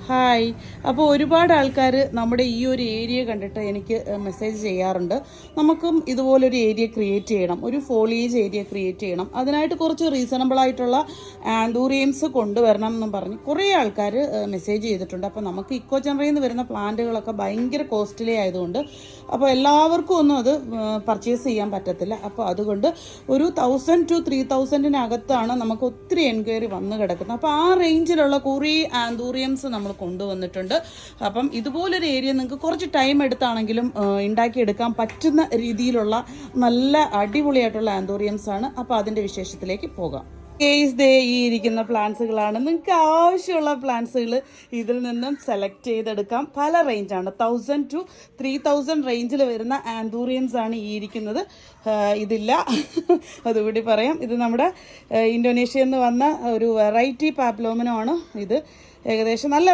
Hi. അപ്പോൾ ഒരുപാട് ആൾക്കാർ നമ്മുടെ ഈ ഒരു ഏരിയ കണ്ടിട്ട് എനിക്ക് മെസ്സേജ് ചെയ്യാറുണ്ട്. നമുക്കും ഇതുപോലൊരു ഏരിയ ക്രിയേറ്റ് ചെയ്യണം, ഒരു ഫോളിയേജ് ഏരിയ ക്രിയേറ്റ് ചെയ്യണം, അതിനായിട്ട് കുറച്ച് റീസണബിൾ ആയിട്ടുള്ള ആന്തൂറിയംസ് കൊണ്ടുവരണം എന്നും പറഞ്ഞ് കുറേ ആൾക്കാർ മെസ്സേജ് ചെയ്തിട്ടുണ്ട്. അപ്പോൾ നമുക്ക് ഇക്കോ ജനറയിൽ നിന്ന് വരുന്ന പ്ലാന്റുകളൊക്കെ ഭയങ്കര കോസ്റ്റ്ലി ആയതുകൊണ്ട് അപ്പോൾ എല്ലാവർക്കും ഒന്നും അത് പർച്ചേസ് ചെയ്യാൻ പറ്റത്തില്ല. അപ്പോൾ അതുകൊണ്ട് ഒരു 1000 to 3000-നകത്താണ് നമുക്ക് ഒത്തിരി എൻക്വയറി വന്ന് കിടക്കുന്നത്. അപ്പോൾ ആ റേഞ്ചിലുള്ള കുറേ ആന്തൂറിയംസ് നമ്മൾ കൊണ്ടുവന്നിട്ടുണ്ട്. അപ്പം ഇതുപോലൊരു ഏരിയ നിങ്ങൾക്ക് കുറച്ച് ടൈം എടുത്താണെങ്കിലും ഉണ്ടാക്കിയെടുക്കാൻ പറ്റുന്ന രീതിയിലുള്ള നല്ല അടിപൊളിയായിട്ടുള്ള ആന്തൂറിയംസ് ആണ്. അപ്പോൾ അതിൻ്റെ വിശേഷത്തിലേക്ക് പോകാം. കേസ് ദേ ഈ ഇരിക്കുന്ന പ്ലാന്റ്സുകളാണ്. നിങ്ങൾക്ക് ആവശ്യമുള്ള പ്ലാന്റ്സുകൾ ഇതിൽ നിന്നും സെലക്ട് ചെയ്തെടുക്കാം. പല റേഞ്ചാണ്, 1000 to 3000 റേഞ്ചിൽ വരുന്ന ആന്തൂറിയംസ് ആണ് ഈ ഇരിക്കുന്നത്. ഇതില്ല അതുകൂടി പറയാം. ഇത് നമ്മുടെ ഇന്തോനേഷ്യയിൽ നിന്ന് വന്ന ഒരു വെറൈറ്റി പാപ്ലോമനമാണ്. ഇത് ഏകദേശം നല്ല